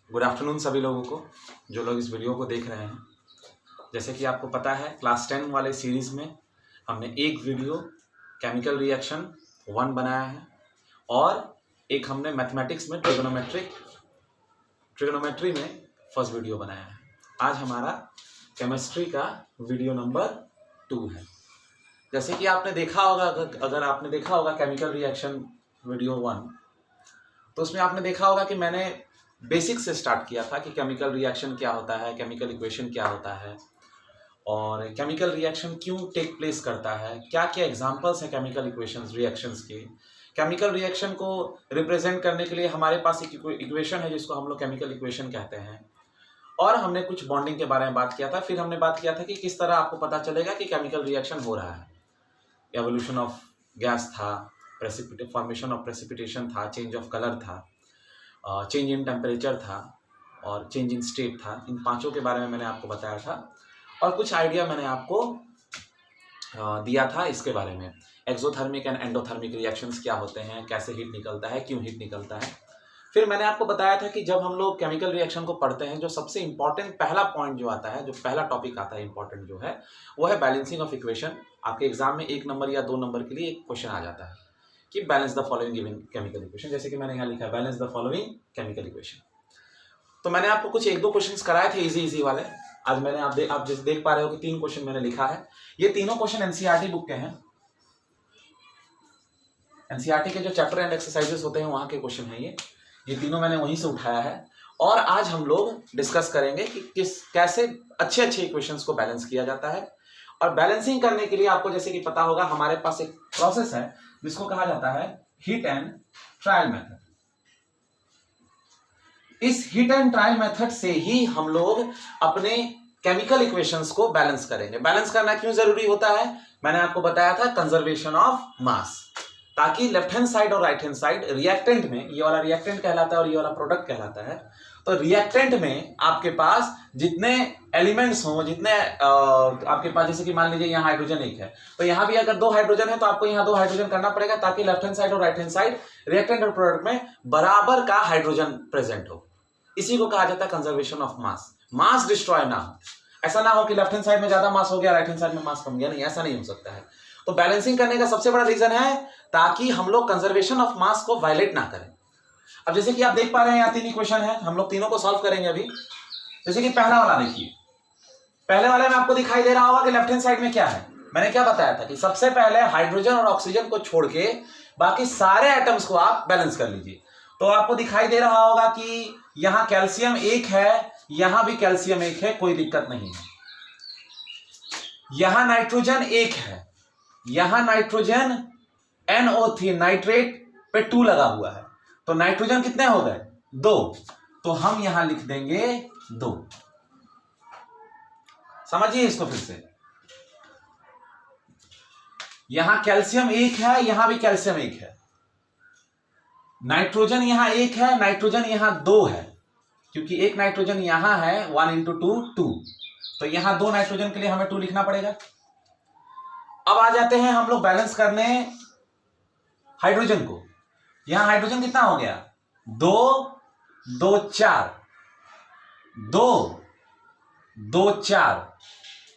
Good afternoon सभी लोगों को जो लोग इस वीडियो को देख रहे हैं। जैसे कि आपको पता है क्लास 10 वाले सीरीज़ में हमने एक वीडियो केमिकल रिएक्शन 1 बनाया है और एक हमने मैथमेटिक्स में ट्रिग्नोमेट्री में फर्स्ट वीडियो बनाया है। आज हमारा केमिस्ट्री का वीडियो नंबर 2 है। जैसे कि आपने देखा होगा, अगर आपने देखा होगा केमिकल रिएक्शन वीडियो 1, तो उसमें आपने देखा होगा कि मैंने बेसिक से स्टार्ट किया था कि केमिकल रिएक्शन क्या होता है, केमिकल इक्वेशन क्या होता है और केमिकल रिएक्शन क्यों टेक प्लेस करता है, क्या क्या एग्जांपल्स हैं केमिकल इक्वेशंस रिएक्शंस के। केमिकल रिएक्शन को रिप्रेजेंट करने के लिए हमारे पास एक इक्वेशन है जिसको हम लोग केमिकल इक्वेशन कहते हैं। और हमने कुछ बॉन्डिंग के बारे में बात किया था। फिर हमने बात किया था कि किस तरह आपको पता चलेगा कि केमिकल रिएक्शन हो रहा है। एवोल्यूशन ऑफ गैस था, फॉर्मेशन ऑफ प्रेसिपिटेशन था, चेंज ऑफ कलर था, चेंज इन टेम्परेचर था और चेंज इन स्टेट था। इन पांचों के बारे में मैंने आपको बताया था और कुछ आइडिया मैंने आपको दिया था इसके बारे में। एक्सोथर्मिक एंड एंडोथर्मिक रिएक्शंस क्या होते हैं, कैसे हीट निकलता है, क्यों हीट निकलता है। फिर मैंने आपको बताया था कि जब हम लोग केमिकल रिएक्शन को पढ़ते हैं, जो सबसे इंपॉर्टेंट पहला पॉइंट जो आता है, जो पहला टॉपिक आता है इंपॉर्टेंट जो है, वो है बैलेंसिंग ऑफ इक्वेशन। आपके एग्जाम में 1 नंबर या 2 नंबर के लिए एक क्वेश्चन आ जाता है कि balance the following given chemical equation. जैसे कि मैंने यहाँ लिखा है balance the following chemical equation. तो मैंने आपको कुछ 1-2 क्वेश्चंस कराए थे इजी वाले। आज मैंने आप जैसे देख पा रहे हो कि 3 क्वेश्चन मैंने लिखा है। ये तीनों क्वेश्चन एनसीईआरटी बुक के हैं। एनसीईआरटी के जो चैप्टर एंड एक्सरसाइजेस होते हैं वहां के क्वेश्चन है ये तीनों मैंने वहीं से उठाया है। और आज हम लोग डिस्कस करेंगे कि कैसे अच्छे इक्वेशंस को बैलेंस किया जाता है। और बैलेंसिंग करने के लिए आपको जैसे कि पता होगा हमारे पास एक प्रोसेस है जिसको कहा जाता है हीट एंड ट्रायल मेथड। इस हीट एंड ट्रायल मेथड से ही हम लोग अपने केमिकल इक्वेशंस को बैलेंस करेंगे। बैलेंस करना क्यों जरूरी होता है, मैंने आपको बताया था कंजर्वेशन ऑफ मास, ताकि लेफ्ट हैंड साइड और राइट हैंड साइड रिएक्टेंट में, ये वाला रिएक्टेंट कहलाता है और ये वाला प्रोडक्ट कहलाता है। तो रिएक्टेंट में आपके पास जितने एलिमेंट्स हों, जितने आपके पास, जैसे कि मान लीजिए यहाँ हाइड्रोजन 1 है, तो यहाँ भी अगर 2 हाइड्रोजन है तो आपको यहाँ 2 हाइड्रोजन करना पड़ेगा, ताकि लेफ्ट हैंड साइड और राइट हैंड साइड रिएक्टेंट और प्रोडक्ट में बराबर का हाइड्रोजन प्रेजेंट हो। इसी को कहा जाता है conservation of mass. Mass destroy ना हो, ऐसा ना हो कि लेफ्ट हैंड साइड में ज्यादा मास हो गया, राइट हैंड साइड में मास कम गया, नहीं, ऐसा नहीं हो सकता है। तो बैलेंसिंग करने का सबसे बड़ा रीजन है ताकि हम लोग कंजर्वेशन ऑफ मास को वायलेट ना करें। अब जैसे कि आप देख पा रहे हैं यहाँ 3 इक्वेशन है, हम लोग तीनों को सॉल्व करेंगे अभी। जैसे कि पहला वाला देखिए, पहले वाले में आपको दिखाई दे रहा होगा कि लेफ्ट हैंड साइड में क्या है। मैंने क्या बताया था कि सबसे पहले हाइड्रोजन और ऑक्सीजन को छोड़ के बाकी सारे एटम्स को आप बैलेंस कर लीजिए। तो आपको दिखाई दे रहा होगा कि यहां कैल्शियम 1 है, यहां भी कैल्शियम 1 है, कोई दिक्कत नहीं है। यहां नाइट्रोजन 1 है, यहां नाइट्रोजन NO3 नाइट्रेट पे 2 लगा हुआ है, तो नाइट्रोजन कितने हो गए 2, तो हम यहां लिख देंगे 2। समझिए इसको फिर से, यहां कैल्शियम 1 है, यहां भी कैल्शियम 1 है, नाइट्रोजन यहां 1 है, नाइट्रोजन यहां 2 है, क्योंकि एक नाइट्रोजन यहां है 1 × 2 2, तो यहां 2 नाइट्रोजन के लिए हमें 2 लिखना पड़ेगा। अब आ जाते हैं हम लोग बैलेंस करने हाइड्रोजन को। यहां हाइड्रोजन कितना हो गया 2 2 4, 2 2 4,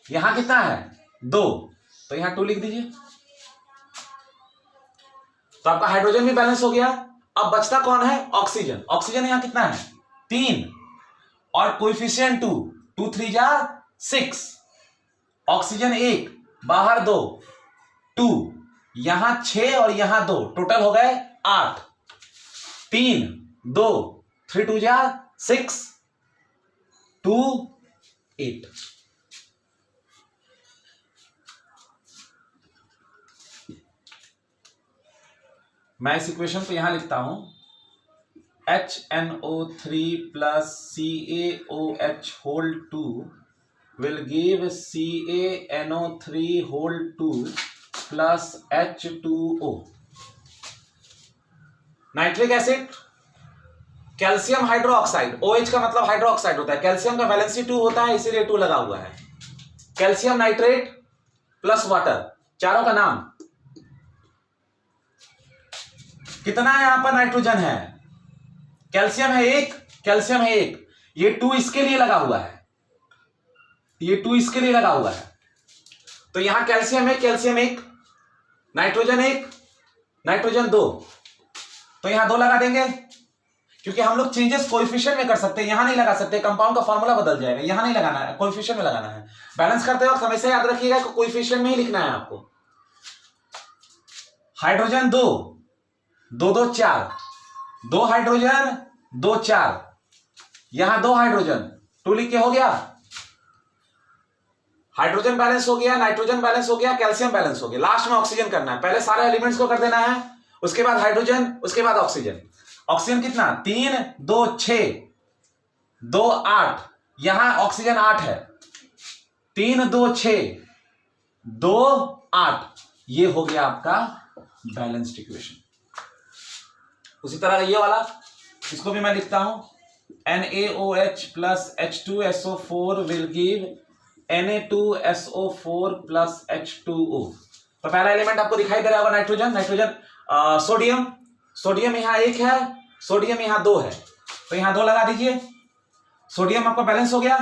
यहां कितना है 2, तो यहां 2 लिख दीजिए। तो आपका हाइड्रोजन भी बैलेंस हो गया। अब बचता कौन है ऑक्सीजन। ऑक्सीजन यहां कितना है 3 और कोएफिशिएंट 2, 2 3 जा 6, ऑक्सीजन 1 बाहर 2 2, यहां 6 और यहां 2, टोटल हो गए 8, 3 2 3 2 जा 6 2 8। मैं इस इक्वेशन को यहां लिखता हूं HNO3 + CaOH whole 2 will give CaNO3 whole 2 plus H2O। Nitric acid, calcium hydroxide, OH का मतलब हाइड्रोक्साइड होता है, कैल्शियम का वैलेंसी 2 होता है इसीलिए 2 लगा हुआ है। कैल्शियम नाइट्रेट प्लस वाटर, चारों का नाम। कितना है यहां पर नाइट्रोजन है कैल्शियम है एक, कैल्शियम है एक, ये 2 इसके लिए लगा हुआ है, ये 2 इसके लिए लगा हुआ है। तो यहां कैल्शियम है, कैल्शियम एक, नाइट्रोजन एक, नाइट्रोजन 2, तो यहां 2 लगा देंगे, क्योंकि हम लोग चेंजेस कोएफिशिएंट में कर सकते हैं, यहां नहीं लगा सकते, कंपाउंड का फॉर्मूला बदल जाएगा, यहां नहीं लगाना है, कोएफिशिएंट में लगाना है। बैलेंस करते वक्त हमेशा याद रखिएगा कि कोएफिशिएंट में ही लिखना है आपको। हाइड्रोजन 2, 2 2 4, 2 हाइड्रोजन 2 4, यहां 2 हाइड्रोजन, 2 लिख के हो गया, हाइड्रोजन बैलेंस हो गया, नाइट्रोजन बैलेंस हो गया, कैल्शियम बैलेंस हो गया। लास्ट में ऑक्सीजन करना है, पहले सारे एलिमेंट्स को कर देना है, उसके बाद हाइड्रोजन, उसके बाद ऑक्सीजन। ऑक्सीजन कितना, 3 2 6 2 8, यहां ऑक्सीजन 8 है, 3 2 6 2 8, ये हो गया आपका बैलेंस्ड इक्वेशन। उसी तरह ये वाला, इसको भी मैं लिखता हूं, NaOH plus H2SO4 will give Na2SO4 plus H2O। तो पहला एलिमेंट आपको दिखाई दे रहा होगा नाइट्रोजन, नाइट्रोजन, सोडियम, सोडियम यहां 1 है, सोडियम यहां 2 है, तो यहां 2 लगा दीजिए, सोडियम आपका बैलेंस हो गया।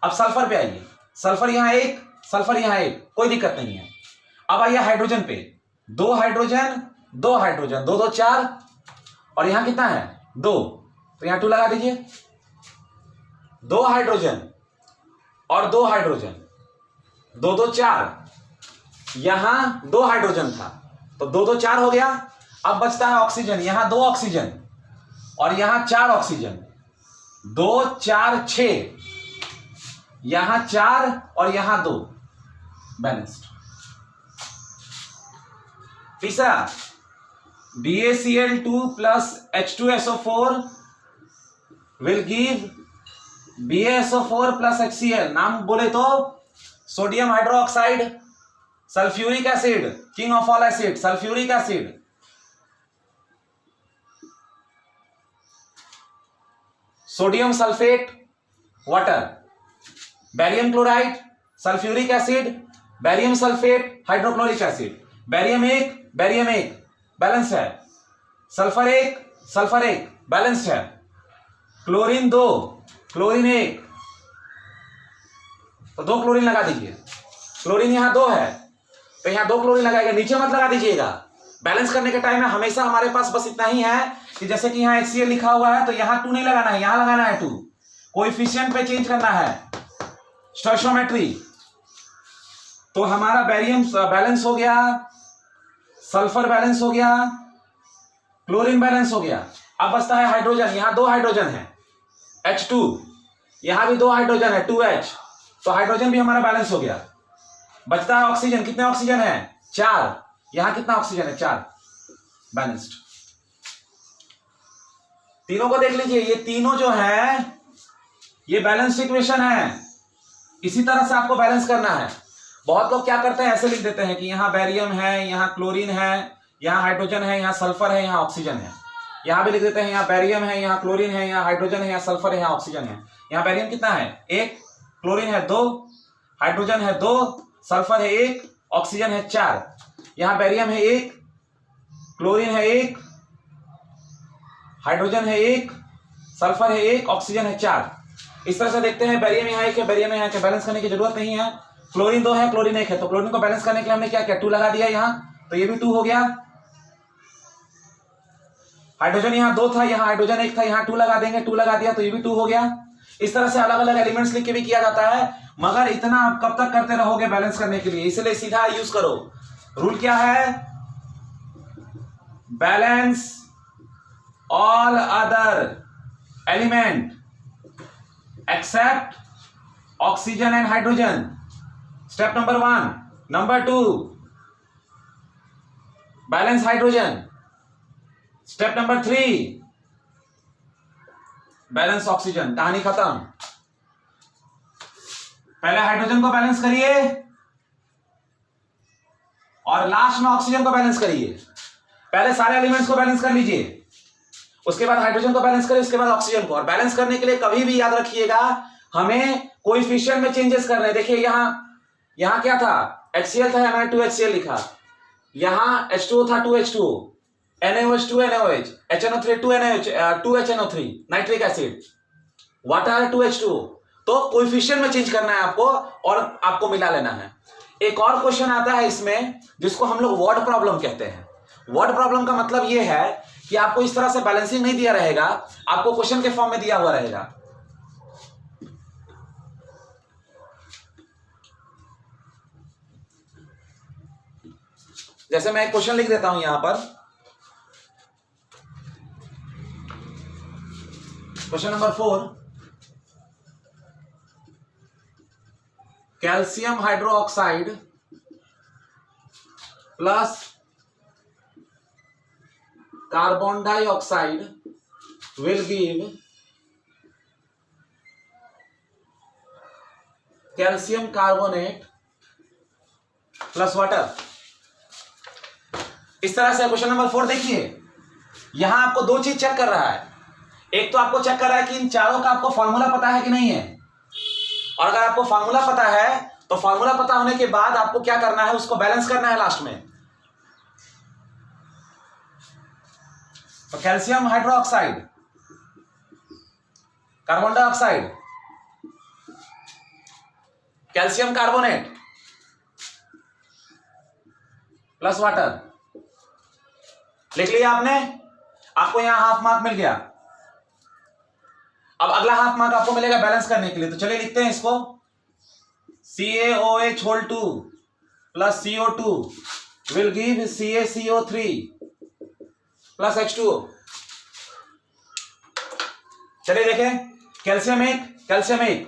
अब सल्फर पे आइए, सल्फर यहां 1, सल्फर यहां 1, कोई दिक्कत नहीं है। अब आइए हाइड्रोजन पे, 2 हाइड्रोजन 2 हाइड्रोजन, 2 2 4, और यहां कितना है 2, तो यहां 2 लगा दीजिए, 2 हाइड्रोजन और 2 हाइड्रोजन, 2 2 4, यहां 2 हाइड्रोजन था, तो 2 2 4 हो गया। अब बचता है ऑक्सीजन, यहां 2 ऑक्सीजन और यहां 4 ऑक्सीजन, 2 4 6, यहां 4 और यहां 2, बैलेंस्ड। तीसरा, BaCl2 plus H2SO4 will give BaSO4 plus HCl। नाम बोले तो sodium hydroxide, sulphuric acid, king of all acid, sulphuric acid, sodium sulphate water, barium chloride, sulphuric acid, barium sulphate, hydrochloric acid, barium 1 barium 1 balance है, sulphur 1 sulphur 1 balance है, chlorine 2 chlorine 1, तो 2 chlorine लगा दीजिए, chlorine यहां 2 है, तो यहां 2 chlorine लगाएगा, नीचे मत लगा दीजिएगा। बैलेंस करने के टाइम में हमेशा हमारे पास बस इतना ही है कि जैसे कि यहां HCl लिखा हुआ है, तो यहां 2 नहीं लगाना है, यहां लगाना है 2, कोएफिशिएंट पे चेंज करना है, स्टोइचियोमेट्री। तो हमारा बैरियम बैलेंस हो गया, सल्फर बैलेंस हो गया, क्लोरीन बैलेंस हो गया। अब बचता है हाइड्रोजन, यहां 2 हाइड्रोजन है, H2, यहां भी 2 हाइड्रोजन है, 2H, तो हाइड्रोजन भी हमारा बैलेंस हो गया। बचता है ऑक्सीजन, कितने ऑक्सीजन है 4, यहां कितना ऑक्सीजन है 4, बैलेंस्ड। तीनों को देख लीजिए, ये तीनों जो है ये बैलेंस्ड इक्वेशन है, इसी तरह से आपको बैलेंस करना है। बहुत लोग क्या करते हैं, ऐसे लिख देते हैं कि यहां बैरियम है, यहां क्लोरीन है, यहां हाइड्रोजन है, यहां सल्फर है, यहां ऑक्सीजन है। यहां भी लिख देते हैं, यहां बैरियम है, यहां क्लोरीन है, यहां हाइड्रोजन है, यहां सल्फर है, यहां ऑक्सीजन है। यहां बैरियम कितना है 1, क्लोरीन है 2, हाइड्रोजन है 2, सल्फर है 1, ऑक्सीजन है 4। यहां बैरियम है 1, क्लोरीन है 1, हाइड्रोजन है 1, सल्फर है 1, ऑक्सीजन है 4। इस तरह से देखते हैं, बैरियम यहाँ 1 है, बैरियम यहाँ 1 है, बैलेंस करने की जरूरत नहीं है। क्लोरीन 2 है, क्लोरीन 1 है, तो क्लोरीन को बैलेंस करने के लिए हमने क्या किया, 2 लगा दिया यहाँ, तो ये भी 2 हो गया। हाइड्रोजन यहाँ 2 था, यहाँ हाइड्रोजन 1 था, यहाँ 2 लगा देंगे, 2 लगा दिया, तो ये भी 2 हो गया। इस तरह से अलग अलग एलिमेंट्स लिख के भी किया जाता है, मगर इतना आप कब तक करते रहोगे बैलेंस करने के लिए, इसलिए सीधा यूज करो। रूल क्या है, balance all other element except oxygen and hydrogen, step number 1। Number 2, balance hydrogen. Step number 3, balance oxygen. कहानी खत्म। पहले हाइड्रोजन को बैलेंस करिए और लास्ट में ऑक्सीजन को बैलेंस करिए। पहले सारे एलिमेंट्स को बैलेंस कर लीजिए, उसके बाद हाइड्रोजन को बैलेंस करिए, उसके बाद ऑक्सीजन को। और बैलेंस करने के लिए कभी भी याद रखिएगा, हमें कोएफिशिएंट में चेंजेस करने हैं। देखिए यहां क्या था, HCl था, मैंने 2HCl लिखा, यहां H2O था, 2H2O, NaOH 2 NaOH, HNO3 2 NaOH 2 HNO3, nitric acid, water 2H2O। तो कोएफिशिएंट में चेंज करना है आपको और आपको मिला लेना है। एक और क्वेश्चन आता है इसमें जिसको हम लोग वर्ड प्रॉब्लम कहते हैं। वर्ड प्रॉब्लम का मतलब यह है कि आपको इस तरह से बैलेंसिंग नहीं दिया रहेगा, आपको क्वेश्चन के फॉर्म में दिया हुआ रहेगा। जैसे मैं एक क्वेश्चन लिख देता हूं यहां पर, question number 4, calcium hydroxide plus carbon dioxide will give calcium carbonate plus water. इस तरह से क्वेश्चन नंबर 4 देखिए, यहां आपको दो चीज चेक कर रहा है। एक तो आपको चेक कर रहा है कि इन चारों का आपको फॉर्मूला पता है कि नहीं है, और अगर आपको फॉर्मूला पता है तो फॉर्मूला पता होने के बाद आपको क्या करना है, उसको बैलेंस करना है लास्ट में। तो calcium hydroxide, carbon dioxide, calcium carbonate plus water, लिख लिया आपने। आपको यहां हाफ मार्क मिल गया। अब अगला हाफ मार्क आपको मिलेगा बैलेंस करने के लिए, तो चलिए लिखते हैं इसको। CaOH whole 2 plus CO2 will give CaCO3 plus H2O। चलिए देखें, कैल्शियम एक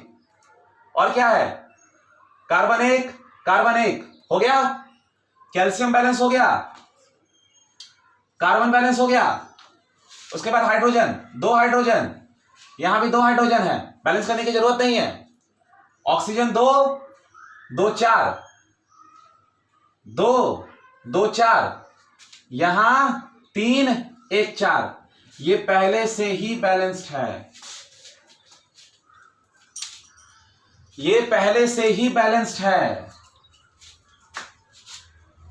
और क्या है, कार्बन एक हो गया, कैल्शियम बैलेंस हो गया, कार्बन बैलेंस हो गया। उसके बाद हाइड्रोजन, 2 हाइड्रोजन, यहां भी 2 हाइड्रोजन है, बैलेंस करने की जरूरत नहीं है। ऑक्सीजन 2 2 4, 2 2 4, यहां 3 1 4, ये पहले से ही बैलेंस्ड है, ये पहले से ही बैलेंस्ड है।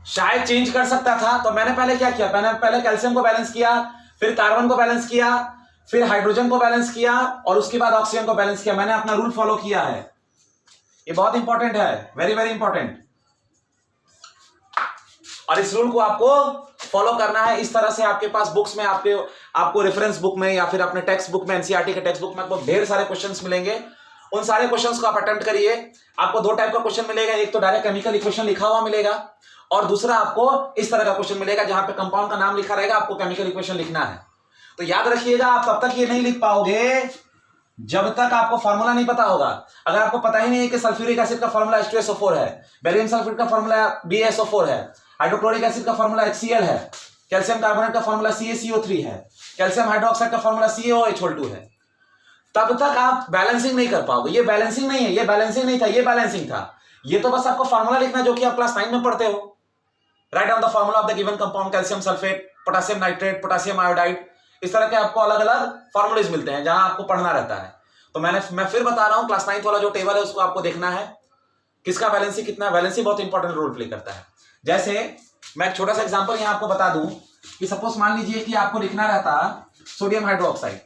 शायद चेंज कर सकता था, तो मैंने पहले क्या किया, मैंने पहले कैल्शियम को बैलेंस किया, फिर कार्बन को बैलेंस किया, फिर हाइड्रोजन को बैलेंस किया, और उसके बाद ऑक्सीजन को बैलेंस किया। मैंने अपना रूल फॉलो किया है, ये बहुत इंपॉर्टेंट है, वेरी वेरी इंपॉर्टेंट। और इस रूल को आपको फॉलो करना है। इस तरह से आपके पास बुक्स में आपको रेफरेंस बुक में या फिर अपने टेक्स्ट बुक में, एनसीईआरटी के टेक्स्ट बुक में आपको ढेर सारे क्वेश्चंस मिलेंगे। उन सारे क्वेश्चंस को आप अटेम्प्ट करिए। आपको 2 टाइप का क्वेश्चन मिलेगा, एक तो डायरेक्ट केमिकल इक्वेशन लिखा हुआ मिलेगा, और दूसरा आपको इस तरह का क्वेश्चन मिलेगा जहां पे कंपाउंड का नाम लिखा रहेगा, आपको केमिकल इक्वेशन लिखना है। तो याद रखिएगा, आप तब तक ये नहीं लिख पाओगे जब तक आपको फॉर्मूला नहीं पता होगा। अगर आपको पता ही नहीं है कि सल्फ्यूरिक एसिड का फॉर्मूला H2SO4 है, बेरियम सल्फेट का फॉर्मूला BaSO4 है, हाइड्रोक्लोरिक एसिड का फॉर्मूला HCl है, कैल्शियम कार्बोनेट का फॉर्मूला CaCO3 है, कैल्शियम हाइड्रोक्साइड का फॉर्मूला CaOH होल 2 है, तब तक आप बैलेंसिंग नहीं कर पाओगे। ये बैलेंसिंग नहीं है, ये बैलेंसिंग नहीं था, ये बैलेंसिंग था। ये तो बस आपको फॉर्मूला लिखना जो कि आप क्लास 9 में पढ़ते हो। Write down the formula of the given compound, calcium sulphate, potassium nitrate, potassium iodide, इस तरह के आपको अलग अलग फॉर्मूलेज मिलते हैं जहां आपको पढ़ना रहता है। तो मैं फिर बता रहा हूं, क्लास 9 वाला जो टेबल है उसको आपको देखना है, किसका वैलेंसी कितना है। वैलेंसी बहुत इंपॉर्टेंट रोल प्ले करता है। जैसे मैं एक छोटा सा एग्जांपल यहां आपको बता दूं कि सपोज मान लीजिए कि आपको लिखना रहता सोडियम हाइड्रोक्साइड,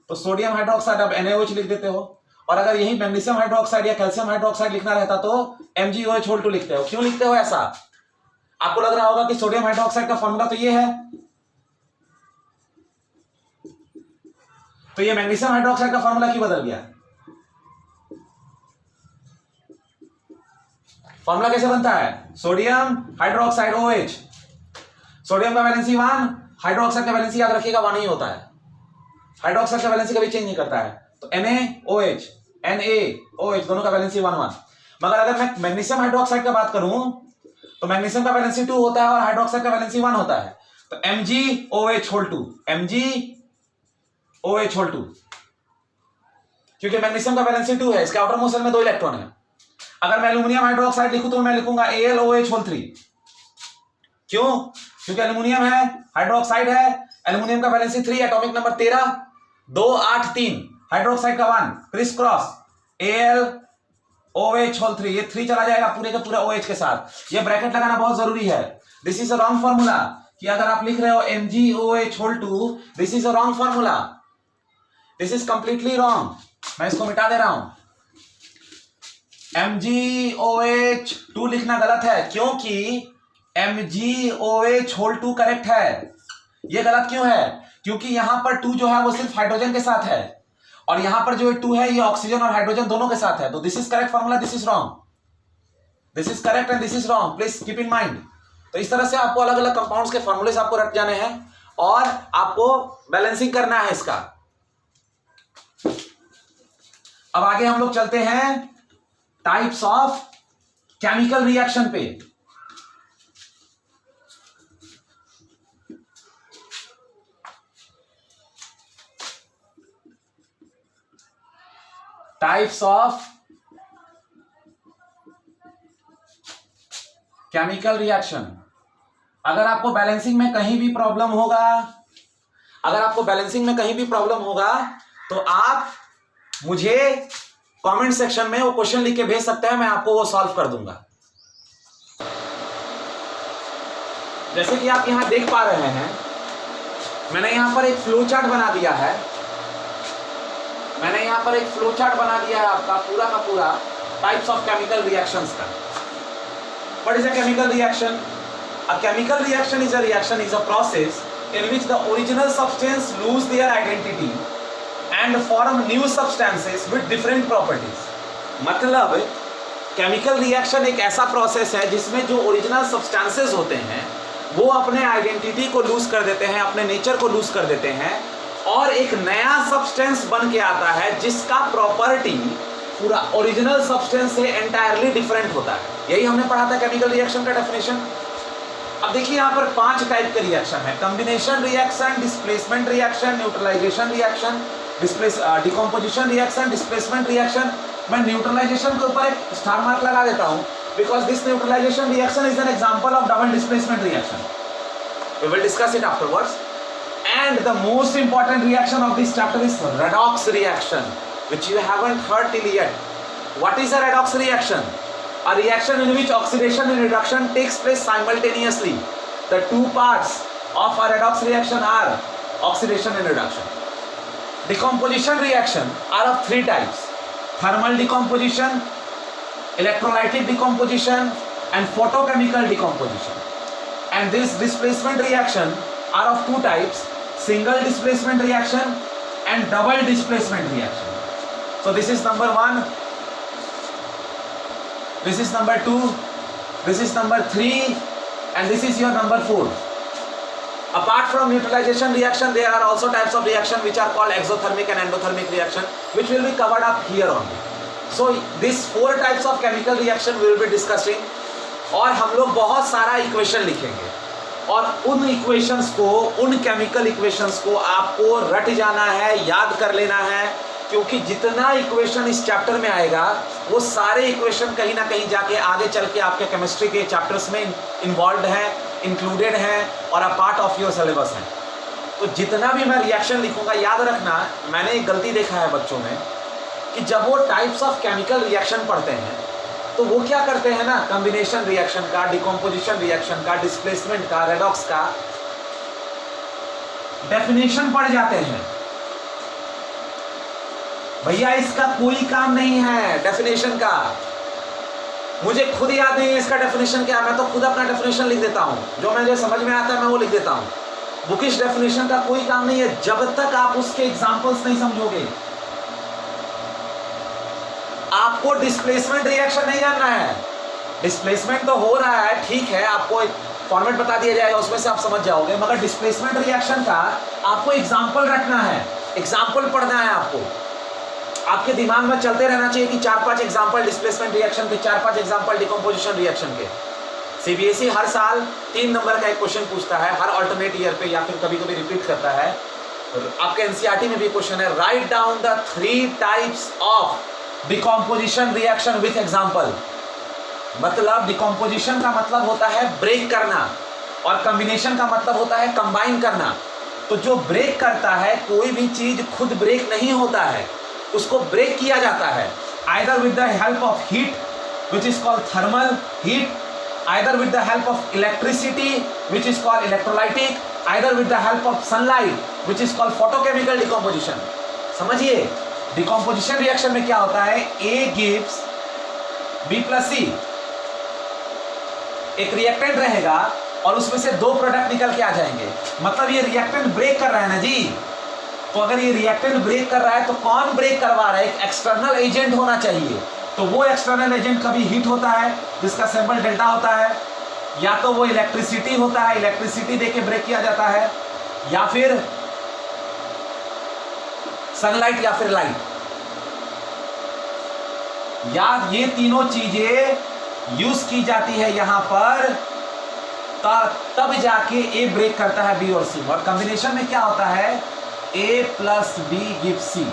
तो सोडियम हाइड्रोक्साइड आप NaOH लिख देते हो, और अगर यही मैग्नीशियम हाइड्रोक्साइड या कैल्शियम हाइड्रोक्साइड लिखना रहता तो MgOH होल 2 लिखते हो। क्यों लिखते हो ऐसा? आपको लग रहा होगा कि सोडियम हाइड्रोक्साइड का फॉर्मूला तो ये है, तो ये मैग्नीशियम हाइड्रोक्साइड का फॉर्मूला क्यों बदल गया? फॉर्मूला कैसे बनता है? सोडियम हाइड्रोक्साइड OH, सोडियम का वैलेंसी 1, हाइड्रोक्साइड का वैलेंसी याद रखिएगा 1 ही होता है। हाइड्रोक्साइड का वैलेंसी कभी चेंज नहीं करता है, तो NaOH NaOH दोनों का वैलेंसी 1 1। मगर अगर मैं मैग्नीशियम हाइड्रोक्साइड का बात करूं तो मैग्नीशियम का वैलेंसी 2 होता है और हाइड्रोक्साइड का वैलेंसी 1 होता है, तो MgOH होल 2, MgOH होल 2, क्योंकि मैग्नीशियम का वैलेंसी 2 है, इसके आउटर मोस्ट शेल में 2 इलेक्ट्रॉन है। अगर मैं एल्यूमिनियम हाइड्रोक्साइड लिखूं तो मैं लिखूंगा AlOH होल 3। क्यों? क्योंकि एल्यूमिनियम है, हाइड्रोक्साइड है, एल्यूमिनियम का वैलेंसी 3, एटॉमिक नंबर 13, 2 8 3, हाइड्रोक्साइड का 1, क्रिस क्रॉस AlOH होल 3, ये 3 चला जाएगा पूरे का पूरा OH के साथ। ये ब्रैकेट लगाना बहुत जरूरी है। This is a wrong formula कि अगर आप लिख रहे हो MgOH whole 2, this is a wrong formula, this is completely wrong. मैं इसको मिटा दे रहा हूं। MgOH2 लिखना गलत है, क्योंकि MgOH होल 2 करेक्ट है। ये गलत क्यों है? क्योंकि यहां पर 2 जो है वो सिर्फ हाइड्रोजन के साथ है, और यहां पर जो 2 है ये ऑक्सीजन और हाइड्रोजन दोनों के साथ है। तो this is correct formula, this is wrong, this is correct and this is wrong, please keep in mind. तो इस तरह से आपको अलग अलग कंपाउंड्स के फॉर्मूलेस आपको रट जाने हैं और आपको बैलेंसिंग करना है इसका। अब आगे हम लोग चलते हैं टाइप्स ऑफ केमिकल रिएक्शन पे। Types of chemical reaction. अगर आपको बैलेंसिंग में कहीं भी प्रॉब्लम होगा, तो आप मुझे कमेंट सेक्शन में वो क्वेश्चन लिख के भेज सकते हैं, मैं आपको वो सॉल्व कर दूंगा। जैसे कि आप यहां देख पा रहे हैं, मैंने यहां पर एक फ्लो चार्ट बना दिया है। आपका पूरा का पूरा टाइप्स ऑफ केमिकल रिएक्शंस का। What is a chemical reaction? A chemical reaction is a process in which the original substance lose their identity and form new substances with different properties. मतलब chemical reaction एक ऐसा process है जिसमें जो original substances होते हैं वो अपने आइडेंटिटी को लूज कर देते हैं, अपने नेचर को लूज कर देते हैं, और एक नया सब्सटेंस बन के आता है जिसका प्रॉपर्टी पूरा ओरिजिनल सब्सटेंस से एंटायरली डिफरेंट होता है। यही हमने पढ़ा था केमिकल रिएक्शन का डेफिनेशन। अब देखिए यहाँ पर 5 टाइप के रिएक्शन है: combination reaction, displacement reaction, neutralisation reaction, decomposition reaction, displacement reaction. मैं न्यूट्रलाइजेशन के ऊपर एक स्टार मार्क लगा देता हूँ, because this neutralisation reaction is an example of double displacement reaction. We will discuss it afterwards. And the most important reaction of this chapter is redox reaction, which you haven't heard till yet. What is a redox reaction? A reaction in which oxidation and reduction takes place simultaneously. The two parts of a redox reaction are oxidation and reduction. Decomposition reaction are of 3 types: thermal decomposition, electrolytic decomposition, and photochemical decomposition. And this displacement reaction are of 2 types: single displacement reaction and double displacement reaction. So this is number 1, this is number 2, this is number 3, and this is your number 4. Apart from neutralization reaction, there are also types of reaction which are called exothermic and endothermic reaction, which will be covered up here only. So these 4 types of chemical reaction we will be discussing, और हम लोग बहुत सारा equation लिखेंगे, और उन equations को, उन केमिकल इक्वेशंस को आपको रट जाना है, याद कर लेना है, क्योंकि जितना इक्वेशन इस चैप्टर में आएगा वो सारे इक्वेशन कहीं ना कहीं जाके आगे चल के आपके केमिस्ट्री के चैप्टर्स में इन्वॉल्व हैं, इंक्लूडेड हैं और a part of your syllabus हैं। तो जितना भी मैं रिएक्शन लिखूंगा, याद रखना, मैंने एक गलती देखा है बच्चों में कि जब वो टाइप्स ऑफ केमिकल रिएक्शन पढ़ते हैं तो वो क्या करते हैं ना, कॉम्बिनेशन रिएक्शन का, डिकम्पोजिशन रिएक्शन का, डिस्प्लेसमेंट का, रेडॉक्स का डेफिनेशन पढ़ जाते हैं। भैया इसका कोई काम नहीं है डेफिनेशन का। मुझे खुद याद नहीं है इसका डेफिनेशन क्या है, मैं तो खुद अपना डेफिनेशन लिख देता हूं, जो मुझे समझ में आता है मैं वो लिख देता हूं। बुकिश डेफिनेशन का कोई काम नहीं है जब तक आप उसके एग्जांपल्स नहीं समझोगे। आपको डिस्प्लेसमेंट रिएक्शन नहीं जानना है, डिस्प्लेसमेंट तो हो रहा है, ठीक है, आपको एक फॉर्मेट बता दिया जाएगा, उसमें से आप समझ जाओगे, मगर डिस्प्लेसमेंट रिएक्शन का आपको एग्जाम्पल रखना है, एग्जाम्पल पढ़ना है। आपके दिमाग में चलते रहना चाहिए कि 4-5 एग्जाम्पल डिस्प्लेसमेंट रिएक्शन के, 4-5 एग्जाम्पल डिकम्पोजिशन रिएक्शन के। सीबीएसई हर साल 3 नंबर का एक क्वेश्चन पूछता है, हर अल्टरनेट ईयर पे, या फिर कभी कभी रिपीट करता है। आपके एनसीईआरटी में भी क्वेश्चन है, write down the 3 types of decomposition reaction with example. मतलब डिकम्पोजिशन का मतलब होता है ब्रेक करना, और कॉम्बिनेशन का मतलब होता है कंबाइन करना। तो जो ब्रेक करता है, कोई भी चीज खुद ब्रेक नहीं होता है, उसको ब्रेक किया जाता है either with the help of heat which is called thermal heat, either with the help of electricity which is called electrolytic, either with the help of sunlight which is called photochemical decomposition. समझिए decomposition reaction में क्या होता है, A gives B plus C, एक reactant रहेगा और उसमें से दो प्रोडक्ट निकल के आ जाएंगे, मतलब ये रिएक्टेंट ब्रेक कर रहा है ना जी। तो अगर ये रिएक्टेंट ब्रेक कर रहा है तो कौन ब्रेक करवा रहा है, एक एक्सटर्नल एजेंट होना चाहिए। तो वो एक्सटर्नल एजेंट कभी हीट होता है जिसका सिंबल डेल्टा होता है, या तो वो इलेक्ट्रिसिटी होता है, इलेक्ट्रिसिटी देके ब्रेक किया जाता है, या फिर सनलाइट या फिर लाइट, या ये तीनों चीजें यूज की जाती है यहां पर, तब जाके ए ब्रेक करता है बी और सी। और कॉम्बिनेशन में क्या होता है, ए प्लस बी गिव सी,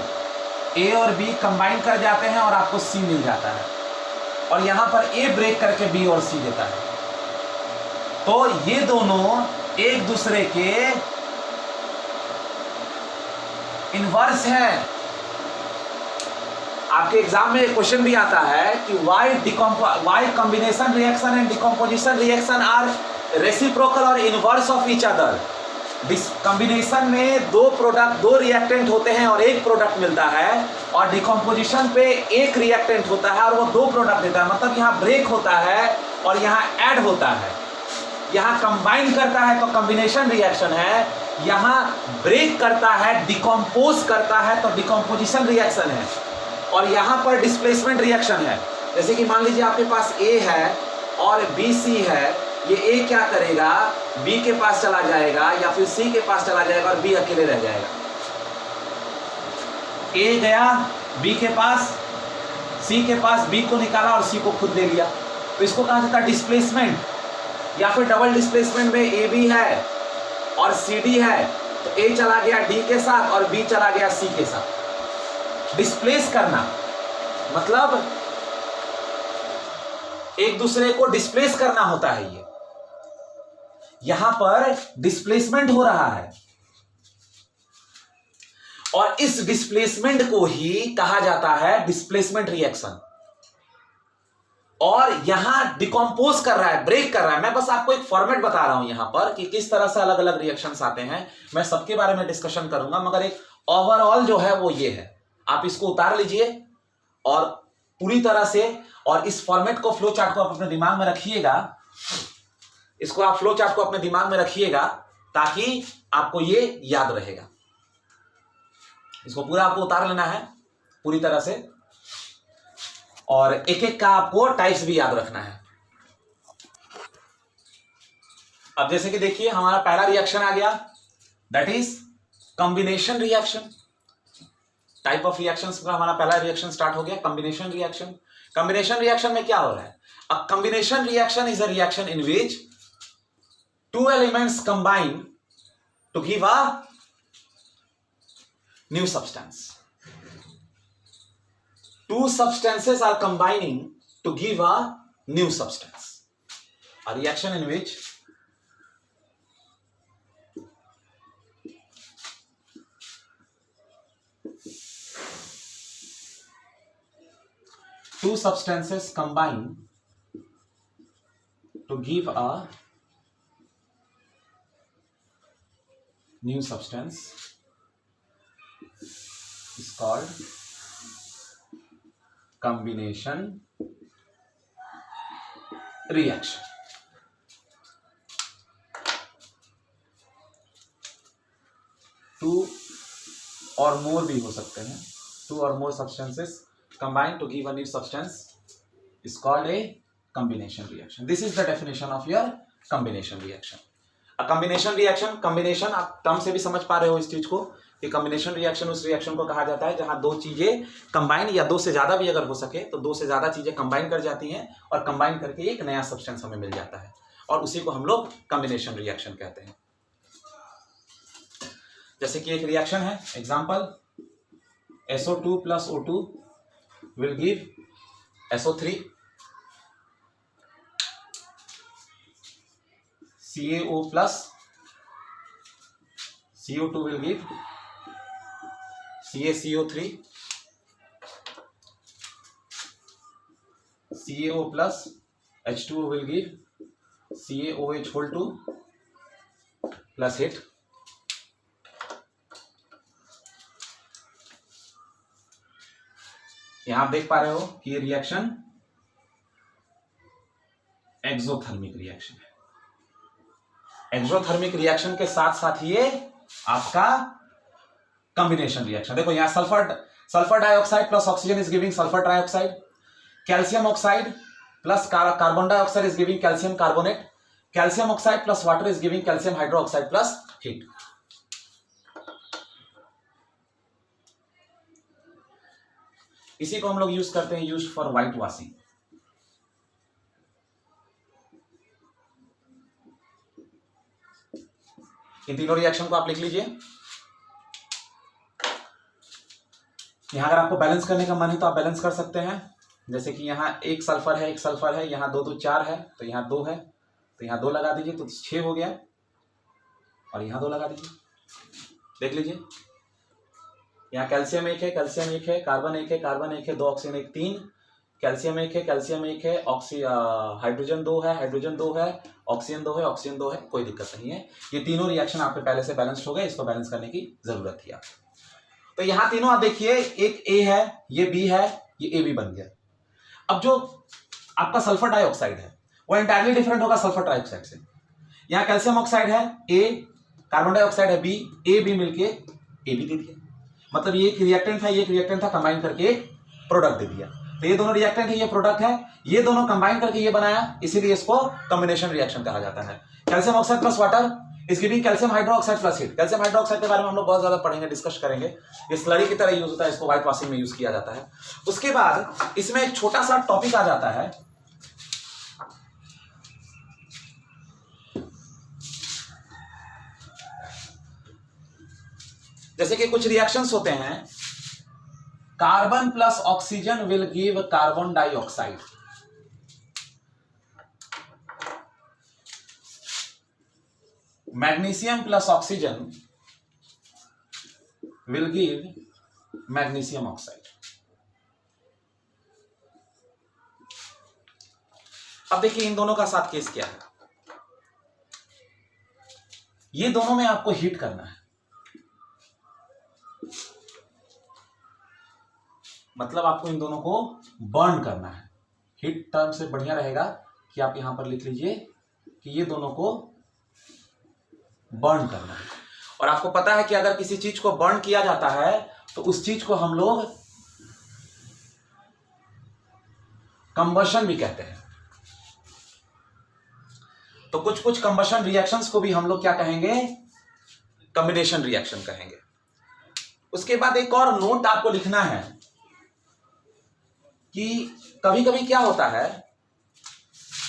ए और बी कंबाइन कर जाते हैं और आपको सी मिल जाता है, और यहां पर ए ब्रेक करके बी और सी देता है। तो ये दोनों एक दूसरे के इनवर्स हैं। आपके एग्जाम में क्वेश्चन भी आता है कि why combination reaction and decomposition reaction are reciprocal or inverse of each other. Combination में दो प्रोडक्ट, दो रिएक्टेंट होते हैं और एक प्रोडक्ट मिलता है, और डिकम्पोजिशन पे एक रिएक्टेंट होता है और वो दो प्रोडक्ट देता है। मतलब यहाँ ब्रेक होता है और यहाँ ऐड होता है, यहाँ कंबाइन करता है तो कॉम्बिनेशन रिएक्शन है, यहाँ ब्रेक करता है, डिकम्पोज करता है तो डिकम्पोजिशन रिएक्शन है, और यहाँ पर डिस्प्लेसमेंट रिएक्शन है। जैसे कि मान लीजिए आपके पास ए है और बी सी है, ये ए क्या करेगा, बी के पास चला जाएगा या फिर सी के पास चला जाएगा और बी अकेले रह जाएगा। ए गया बी के पास, सी के पास, बी को निकाला और सी को खुद ले लिया, तो इसको कहा जाता है डिस्प्लेसमेंट। या फिर डबल डिस्प्लेसमेंट में ए बी है और सी डी है, तो ए चला गया डी के साथ और बी चला गया सी के साथ। डिस्प्लेस करना मतलब एक दूसरे को डिस्प्लेस करना होता है। ये यहां पर डिस्प्लेसमेंट हो रहा है, और इस डिस्प्लेसमेंट को ही कहा जाता है डिस्प्लेसमेंट रिएक्शन। और यहां डिकम्पोज कर रहा है, ब्रेक कर रहा है। मैं बस आपको एक फॉर्मेट बता रहा हूं यहां पर कि किस तरह से अलग अलग रिएक्शंस आते हैं। मैं सबके बारे में डिस्कशन करूंगा, मगर एक ओवरऑल जो है वो ये है। आप इसको उतार लीजिए और पूरी तरह से, और इस फॉर्मेट को, फ्लो चार्ट को आप अपने दिमाग में रखिएगा। इसको आप फ्लो चार्ट को अपने दिमाग में रखिएगा ताकि आपको ये याद रहेगा। इसको पूरा आपको उतार लेना है पूरी तरह से, और एक एक का आपको टाइप्स भी याद रखना है। अब जैसे कि देखिए हमारा पहला रिएक्शन आ गया, that is combination reaction. Type of reactions का हमारा पहला रिएक्शन स्टार्ट हो गया, कॉम्बिनेशन रिएक्शन। कॉम्बिनेशन रिएक्शन में क्या हो रहा है, a combination reaction is a reaction in which two elements combine to give a new substance. Two substances are combining to give a new substance. A reaction in which two substances combine to give a new substance is called combination reaction. Two और more भी हो सकते हैं, two और more substances combine to give a new substance is called a combination reaction. This is the definition of your combination reaction. A combination reaction, combination आप term से भी समझ पा रहे हो इस चीज को कि कॉम्बिनेशन रिएक्शन उस रिएक्शन को कहा जाता है जहां दो चीजें कंबाइन, या दो से ज्यादा भी अगर हो सके तो दो से ज्यादा चीजें कंबाइन कर जाती हैं और कंबाइन करके एक नया सब्सटेंस हमें मिल जाता है, और उसी को हम लोग कॉम्बिनेशन रिएक्शन कहते हैं। जैसे कि एक रिएक्शन है, example SO2 plus O2 will give SO3, CaO plus CO2 will give CaCO3, CaO plus H2O will give CaOH whole 2 plus heat. यहां आप देख पा रहे हो कि ये रिएक्शन एक्सोथर्मिक रिएक्शन है। एक्सोथर्मिक रिएक्शन के साथ साथ ये आपका कॉम्बिनेशन रिएक्शन। देखो यहां sulphur dioxide plus oxygen is giving sulphur trioxide, calcium oxide plus carbon dioxide is giving calcium carbonate, calcium oxide plus water is giving calcium hydroxide plus heat. इसी को हम लोग यूज करते हैं, यूज फॉर व्हाइट वॉशिंग। इन तीनों reaction को आप लिख लीजिए। यहां अगर आपको बैलेंस करने का मन है तो आप बैलेंस कर सकते हैं। जैसे कि यहाँ एक सल्फर है, एक सल्फर है, यहाँ 2 2 4 है, तो यहाँ 2 है, तो यहाँ 2 लगा दीजिए तो 6 हो गया, और यहाँ 2 लगा दीजिए। देख लीजिए यहाँ कैल्शियम 1 है, कैल्शियम 1 है, कार्बन 1 है, कार्बन 1 है, 2 ऑक्सीजन 1 3, कैल्शियम 1 है, कैल्शियम 1 है, हाइड्रोजन 2 है, हाइड्रोजन 2 है, ऑक्सीजन 2 है, ऑक्सीजन 2 है, कोई दिक्कत नहीं है। ये तीनों रिएक्शन आपके पहले से बैलेंस हो गए, इसको बैलेंस करने की जरूरत थी आपको। तो यहाँ तीनों आप देखिए, एक ए है, ये बी है, ये ए बी बन गया। अब जो आपका सल्फर डाइऑक्साइड है वो एंटायरली डिफरेंट होगा सल्फर ट्राइऑक्साइड से। यहाँ कैल्शियम ऑक्साइड है ए, कार्बन डाइऑक्साइड है बी, ए बी मिलके ए बी दे दिया। मतलब ये एक रिएक्टेंट था, ये एक रिएक्टेंट था, कंबाइन करके प्रोडक्ट दे दिया। तो ये दोनों रिएक्टेंट है, ये प्रोडक्ट है, ये दोनों कंबाइन करके ये बनाया, इसीलिए इसको कॉम्बिनेशन रिएक्शन कहा जाता है। Calcium oxide plus water is giving calcium hydroxide plus heat. Calcium hydroxide के बारे में हम लोग बहुत ज्यादा पढ़ेंगे, डिस्कस करेंगे। ये स्लरी की तरह यूज होता है, इसको व्हाइट वॉशिंग में यूज किया जाता है। उसके बाद इसमें एक छोटा सा टॉपिक आ जाता है, जैसे कि कुछ रिएक्शंस होते हैं, carbon plus oxygen will give carbon dioxide, magnesium plus oxygen will give magnesium oxide. अब देखिए इन दोनों का साथ केस क्या है। ये दोनों में आपको हीट करना है, मतलब आपको इन दोनों को बर्न करना है। हीट टर्म से बढ़िया रहेगा कि आप यहां पर लिख लीजिए कि ये दोनों को बर्न करना है। और आपको पता है कि अगर किसी चीज को बर्न किया जाता है तो उस चीज को हम लोग कंबशन भी कहते हैं। तो कुछ कुछ कंबशन रिएक्शंस को भी हम लोग क्या कहेंगे, कॉम्बिनेशन रिएक्शन कहेंगे। उसके बाद एक और नोट आपको लिखना है कि कभी कभी क्या होता है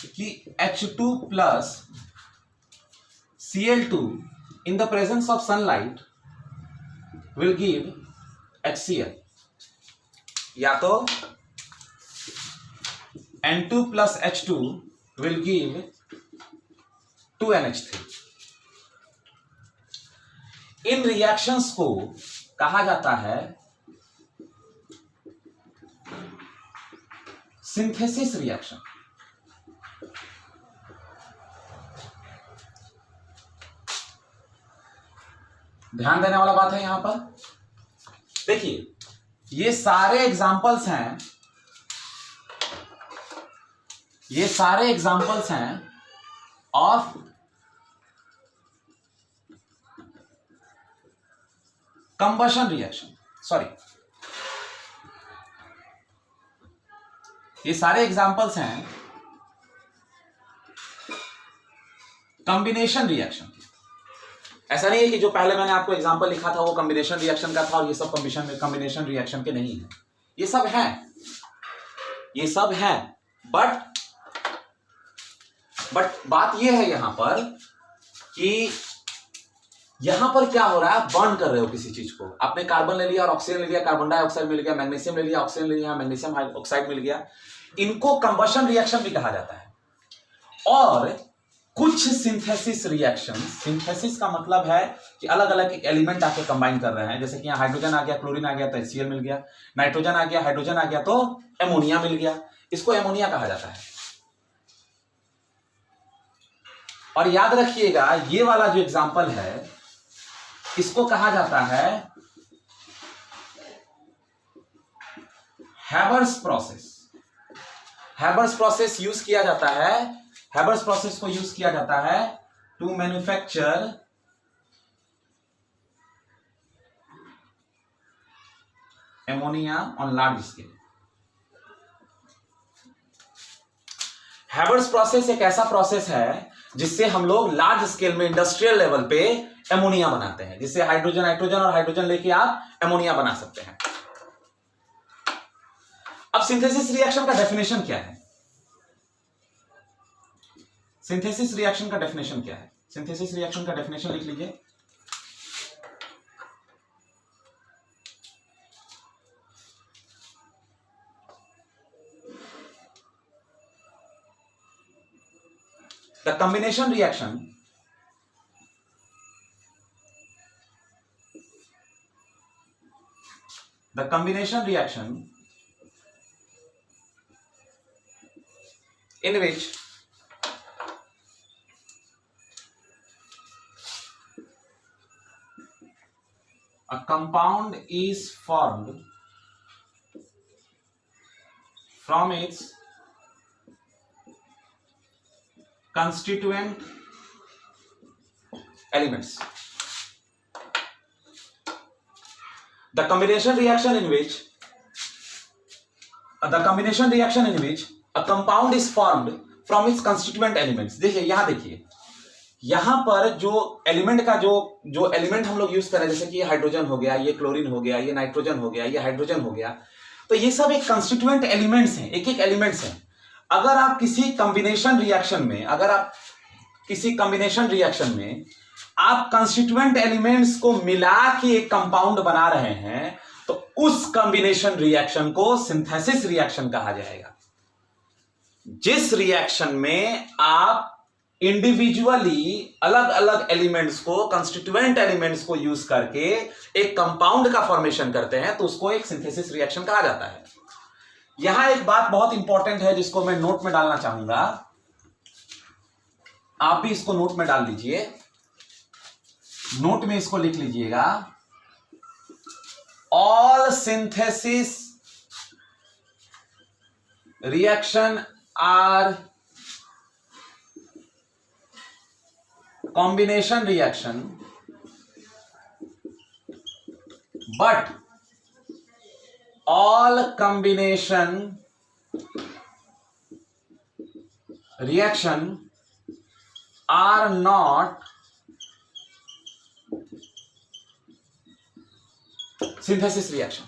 कि H2 plus Cl2 in the presence of sunlight will give HCl, या तो N2 plus H2 will give 2NH3। In reactions को कहा जाता है सिंथेसिस रिएक्शन। ध्यान देने वाला बात है यहां पर। देखिए ये सारे एग्जाम्पल्स हैं, ये सारे एग्जाम्पल्स हैं ऑफ कंबशन रिएक्शन, सॉरी ये सारे एग्जाम्पल्स हैं कॉम्बिनेशन रिएक्शन के। ऐसा नहीं है कि जो पहले मैंने आपको एग्जांपल लिखा था वो कॉम्बिनेशन रिएक्शन का था और ये सब कॉम्बिनेशन रिएक्शन के नहीं है। ये सब है, ये सब है, बट बात ये है यहां पर कि यहां पर क्या हो रहा है, बर्न कर रहे हो किसी चीज को। आपने कार्बन ले लिया और ऑक्सीजन ले लिया, कार्बन डाइऑक्साइड मिल गया, मैग्नीशियम ले लिया, ऑक्सीजन ले लिया, मैग्नीशियम ऑक्साइड मिल गया। इनको कंबशन रिएक्शन भी कहा जाता है। और कुछ सिंथेसिस रिएक्शन, सिंथेसिस का मतलब है कि अलग अलग एलिमेंट आके कंबाइन कर रहे हैं। जैसे कि यहाँ हाइड्रोजन आ गया, क्लोरीन आ गया तो HCl मिल गया, नाइट्रोजन आ गया, हाइड्रोजन आ गया तो एमोनिया मिल गया। इसको एमोनिया कहा जाता है। और याद रखिएगा ये वाला जो एग्जांपल है इसको कहा जाता है Haber's process. Haber's process use किया जाता है, हैबर्स प्रोसेस को यूज किया जाता है to manufacture ammonia on large scale. Haber's process एक ऐसा प्रोसेस है जिससे हम लोग लार्ज स्केल में इंडस्ट्रियल लेवल पे एमोनिया बनाते हैं, जिससे हाइड्रोजन हाइड्रोजन और हाइड्रोजन लेके आप एमोनिया बना सकते हैं। अब सिंथेसिस रिएक्शन का डेफिनेशन क्या है? सिंथेसिस रिएक्शन का डेफिनेशन क्या है? सिंथेसिस रिएक्शन का डेफिनेशन लिख लीजिए। The combination reaction in which a compound is formed from its constituent elements. The combination reaction in which a compound is formed from its constituent elements. देखिए यहां देखिए, यहां पर जो एलिमेंट का जो एलिमेंट हम लोग यूज कर रहे हैं, जैसे कि ये हाइड्रोजन हो गया, ये क्लोरीन हो गया, ये नाइट्रोजन हो गया, ये हाइड्रोजन हो गया, तो ये सब एक कंस्टिट्यूएंट एलिमेंट्स हैं, एक एक एलिमेंट्स हैं। अगर आप किसी कॉम्बिनेशन रिएक्शन में आप कंस्टिट्यूएंट एलिमेंट्स को मिला के एक कंपाउंड बना रहे हैं तो उस कॉम्बिनेशन रिएक्शन को सिंथेसिस रिएक्शन कहा जाएगा। जिस रिएक्शन में आप इंडिविजुअली अलग अलग एलिमेंट्स को, कंस्टिट्यूएंट एलिमेंट्स को यूज करके एक कंपाउंड का फॉर्मेशन करते हैं तो उसको एक सिंथेसिस रिएक्शन कहा जाता है। यहां एक बात बहुत इंपॉर्टेंट है जिसको मैं नोट में डालना चाहूंगा, आप भी इसको नोट में डाल लीजिए, नोट में इसको लिख लीजिएगा। All synthesis reaction are combination reaction, but all combination reaction are not synthesis reaction।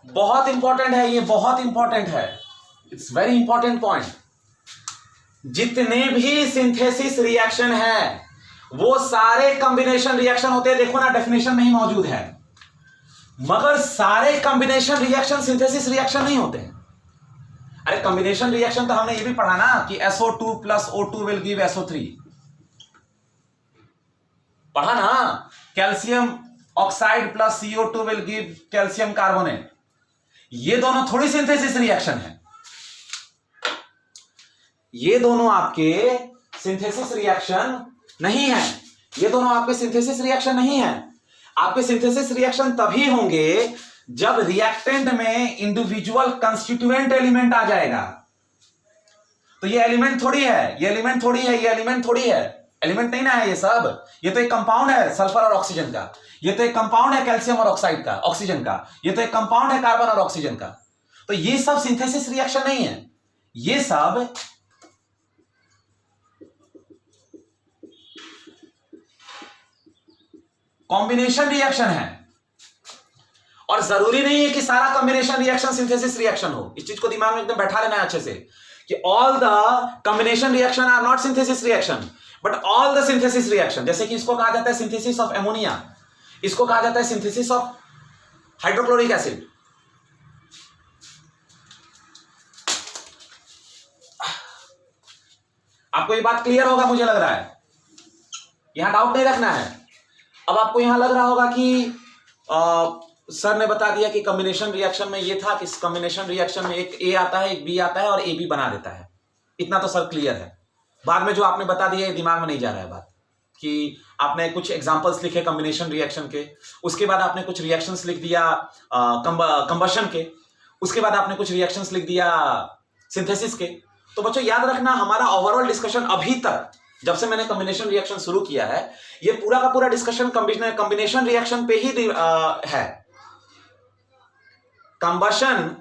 बहुत इंपॉर्टेंट है ये, बहुत इंपॉर्टेंट है, इट्स वेरी इंपॉर्टेंट पॉइंट। जितने भी सिंथेसिस रिएक्शन है वो सारे कॉम्बिनेशन रिएक्शन होते हैं। देखो ना, डेफिनेशन में ही मौजूद है, मगर सारे कॉम्बिनेशन रिएक्शन सिंथेसिस रिएक्शन नहीं होते हैं। अरे कॉम्बिनेशन रिएक्शन तो हमने ये भी पढ़ा ना कि SO2 plus O2 will give SO3, पढ़ा ना। Calcium oxide plus CO2 will give calcium carbonate. ये दोनों थोड़ी सिंथेसिस रिएक्शन है, ये दोनों आपके सिंथेसिस रिएक्शन नहीं है, ये दोनों आपके सिंथेसिस रिएक्शन नहीं है। आपके सिंथेसिस रिएक्शन तभी होंगे जब रिएक्टेंट में इंडिविजुअल कंस्टिट्यूएंट एलिमेंट आ जाएगा। तो ये एलिमेंट थोड़ी है, ये एलिमेंट थोड़ी है, ये एलिमेंट थोड़ी है, एलिमेंट नहीं ना है ये सब। ये तो एक कंपाउंड है सल्फर और ऑक्सीजन का, ये तो एक कंपाउंड है कैल्शियम और ऑक्साइड का, ऑक्सीजन का, ये तो एक कंपाउंड है कार्बन और ऑक्सीजन का। तो ये सब सिंथेसिस रिएक्शन नहीं है, ये सब कॉम्बिनेशन रिएक्शन है। और जरूरी नहीं है कि सारा कॉम्बिनेशन रिएक्शन सिंथेसिस रिएक्शन हो। इस चीज को दिमाग में एकदम बैठा लेना है अच्छे से कि all the combination reaction are not synthesis reaction but all the synthesis reaction. जैसे कि इसको कहा जाता है सिंथेसिस ऑफ एमोनिया, इसको कहा जाता है सिंथेसिस ऑफ हाइड्रोक्लोरिक एसिड। आपको ये बात क्लियर होगा मुझे लग रहा है, यहां डाउट नहीं रखना है। अब आपको यहां लग रहा होगा कि सर ने बता दिया कि कॉम्बिनेशन रिएक्शन में ये था कि इस कॉम्बिनेशन रिएक्शन में एक ए आता है, एक बी आता है और ए बी बना देता है। इतना तो सर क्लियर है। बाद में जो आपने बता दिया ये दिमाग में नहीं जा रहा है बात, कि आपने कुछ एग्जांपल्स लिखे कॉम्बिनेशन रिएक्शन के, उसके बाद आपने कुछ रिएक्शंस लिख दिया कंबशन के, उसके बाद आपने कुछ रिएक्शंस लिख दिया सिंथेसिस के। तो बच्चों याद रखना, हमारा ओवरऑल डिस्कशन अभी तक जब से मैंने कॉम्बिनेशन रिएक्शन शुरू किया है, ये पूरा का पूरा डिस्कशन कॉम्बिनेशन रिएक्शन पे ही है। कंबशन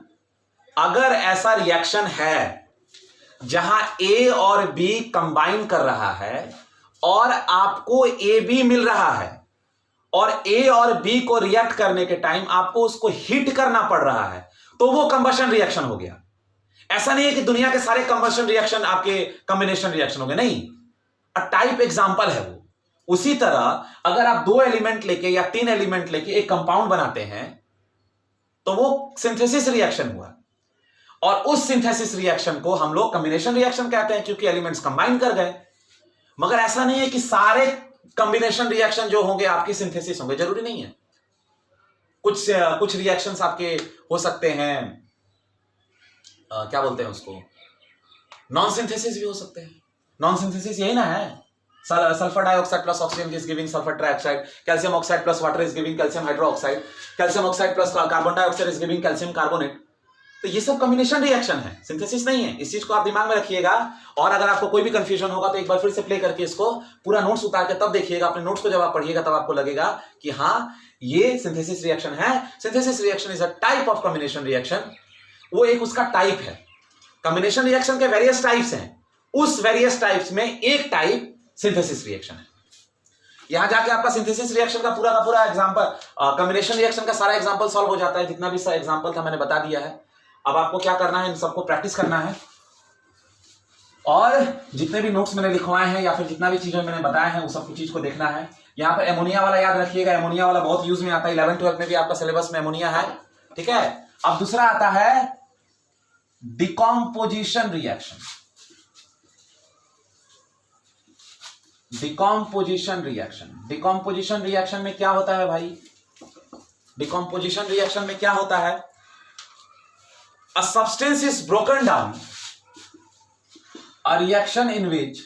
अगर ऐसा रिएक्शन है जहां ए और बी कंबाइन कर रहा है और आपको ए बी मिल रहा है, और ए और बी को रिएक्ट करने के टाइम आपको उसको हीट करना पड़ रहा है, तो वो कंबशन रिएक्शन हो गया। ऐसा नहीं है कि दुनिया के सारे कंबशन रिएक्शन आपके कॉम्बिनेशन रिएक्शन हो गए, नहीं, टाइप एग्जांपल है वो। उसी तरह अगर आप 2 एलिमेंट लेके या 3 एलिमेंट लेके एक कंपाउंड बनाते हैं तो वो सिंथेसिस रिएक्शन हुआ, और उस सिंथेसिस रिएक्शन को हम लोग कॉम्बिनेशन रिएक्शन कहते हैं क्योंकि एलिमेंट्स कंबाइन कर गए। मगर ऐसा नहीं है कि सारे कॉम्बिनेशन रिएक्शन जो होंगे आपकी सिंथेसिस होंगे, जरूरी नहीं है। कुछ रिएक्शंस आपके हो सकते हैं, क्या बोलते हैं उसको, नॉन सिंथेसिस भी हो सकते हैं। नॉन सिंथेसिस यही ना है, sulphur dioxide plus oxygen is giving sulphur trioxide, calcium oxide plus water is giving calcium hydroxide, calcium oxide plus carbon dioxide is giving calcium carbonate. तो ये सब कॉम्बिनेशन रिएक्शन है, सिंथेसिस नहीं है। इस चीज को आप दिमाग में रखिएगा। और अगर आपको कोई भी कंफ्यूजन होगा तो एक बार फिर से प्ले करके इसको पूरा नोट्स उतार के तब देखिएगा, अपने नोट्स को जब आप पढ़िएगा तब आपको लगेगा कि हाँ ये सिंथेसिस रिएक्शन है। Synthesis reaction is a type of combination reaction, वो एक उसका टाइप है। कॉम्बिनेशन रिएक्शन के वेरियस टाइप्स हैं, उस वेरियस टाइप्स में एक टाइप सिंथेसिस रिएक्शन है। यहां जाके आपका सिंथेसिस रिएक्शन का पूरा एग्जांपल, कॉम्बिनेशन रिएक्शन का सारा एग्जांपल सॉल्व हो जाता है। जितना भी एग्जांपल था मैंने बता दिया है। अब आपको क्या करना है, इन सबको प्रैक्टिस करना है, और जितने भी नोट्स मैंने लिखवाए हैं या फिर जितना भी चीजें मैंने बताया है उस सब चीज को देखना है। यहाँ पर एमोनिया वाला याद रखिएगा, एमोनिया वाला बहुत यूज में आता है, 11th-12th में भी आपका सिलेबस में एमोनिया है, ठीक है। अब दूसरा आता है decomposition reaction. Decomposition reaction, decomposition reaction में क्या होता है भाई? डिकॉम्पोजिशन रिएक्शन में क्या होता है? A substance is broken down, a reaction in which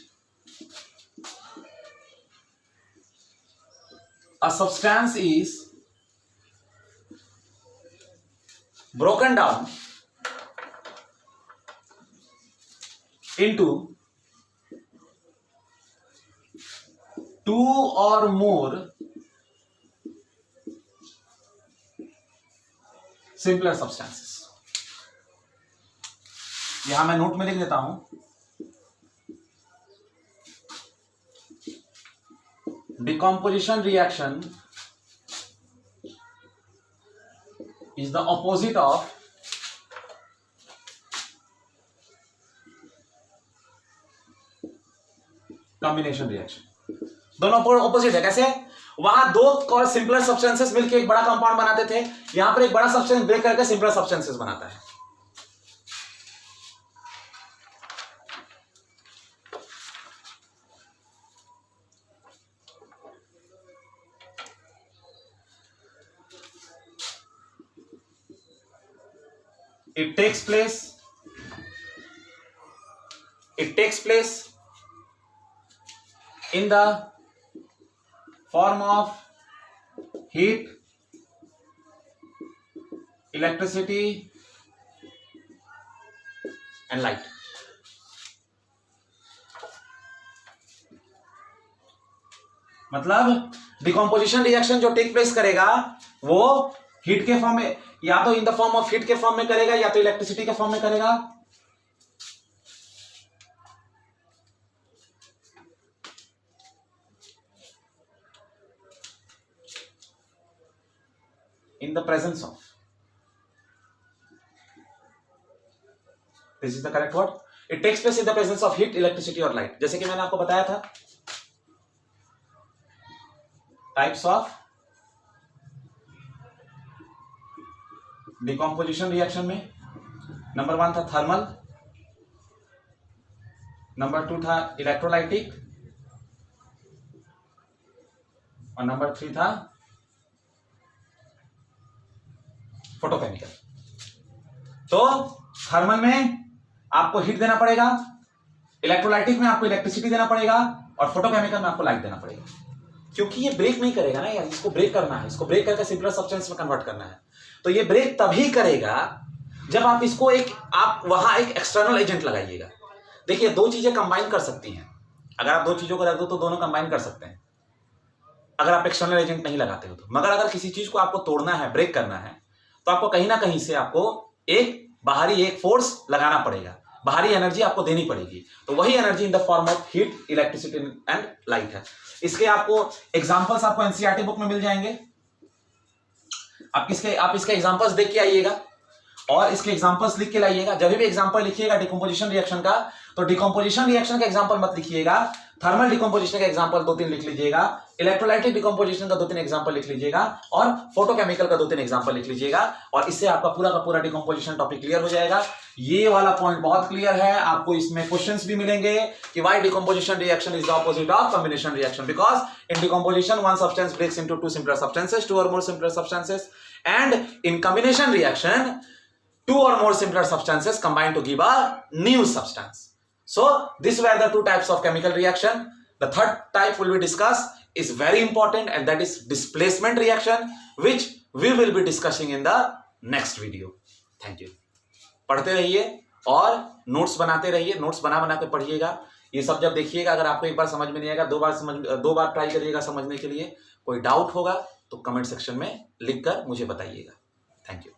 a substance is broken down into 2 or more simpler substances। यहां मैं नोट में लिख देता हूं, decomposition reaction is the opposite of combination reaction. दोनों ऑपोजिट है। कैसे? वहां 2 सिंपलर सब्सटेंसेस मिलकर एक बड़ा कंपाउंड बनाते थे, यहां पर एक बड़ा सब्सटेंस ब्रेक करके सिंपलर सब्सटेंसेस बनाता है। It takes place in the form of heat, electricity and light। मतलब डिकॉम्पोजिशन रिएक्शन जो टेक प्लेस करेगा वो हीट के फॉर्म में, या तो in the form of heat के फॉर्म में करेगा या तो इलेक्ट्रिसिटी के फॉर्म में करेगा। In the presence of, this is the correct word, it takes place in the presence of heat, electricity और लाइट। जैसे कि मैंने आपको बताया था टाइप्स ऑफ डिकॉम्पोजिशन रिएक्शन में, नंबर 1 था थर्मल, नंबर 2 था इलेक्ट्रोलाइटिक, और नंबर 3 था फोटोकेमिकल। तो थर्मल में आपको हीट देना पड़ेगा, इलेक्ट्रोलाइटिक में आपको इलेक्ट्रिसिटी देना पड़ेगा और फोटोकेमिकल में आपको लाइट देना पड़ेगा, क्योंकि ये ब्रेक नहीं करेगा ना यार, इसको ब्रेक करना है, इसको ब्रेक करके सिंपलर सब्सटेंस में कन्वर्ट करना है। तो ये ब्रेक तभी करेगा जब आप इसको आप वहां एक एक्सटर्नल एजेंट लगाइएगा। देखिए, दो चीजें कंबाइन कर सकती हैं, अगर आप दो चीजों को रख दो तो दोनों कंबाइन कर सकते हैं, अगर आप एक्सटर्नल एजेंट नहीं लगाते हो तो। मगर अगर किसी चीज को आपको तोड़ना है, ब्रेक करना है, तो आपको कहीं ना कहीं से आपको एक बाहरी एक फोर्स लगाना पड़ेगा, बाहरी एनर्जी आपको देनी पड़ेगी। तो वही energy in the form of heat, electricity and light है। इसके आपको एग्जांपल्स आपको एनसीईआरटी बुक में मिल जाएंगे। आप इसके एग्जांपल्स देख के आइएगा और इसके एग्जांपल्स लिख के लाइएगा। जब भी एग्जांपल लिखिएगा डिकम्पोजिशन रिएक्शन का, तो डिकम्पोजिशन रिएक्शन का एग्जांपल मत लिखिएगा, थर्मल डिकम्पोजिशन का एग्जांपल 2-3 लिख लीजिएगा, इलेक्ट्रोलाइटिक डिकम्पोजिशन का 2-3 एग्जांपल लिख लीजिएगा और फोटोकेमिकल का 2-3 एग्जांपल लिख लीजिएगा। और इससे आपका पूरा का पूरा डिकम्पोजिशन टॉपिक क्लियर हो जाएगा। ये वाला पॉइंट बहुत क्लियर है, आपको इसमें क्वेश्चंस भी मिलेंगे कि why decomposition reaction is the opposite of combination reaction, because in decomposition one substance breaks into two simpler substances, two और more simpler substances, and in combination reaction two or more simpler substances combine to give a new substance. So these were the two types of chemical reaction. The third type will be discussed is very important, and that is displacement reaction, which we will be discussing in the next video. Thank you. पढ़ते रहिए और notes बनाते रहिए, notes बना के पढ़िएगा। ये सब जब देखिएगा, अगर आपको एक बार समझ में नहीं आएगा, दो बार ट्राई करिएगा समझने के लिए। कोई डाउट होगा तो कमेंट सेक्शन में लिखकर मुझे बताइएगा। Thank you.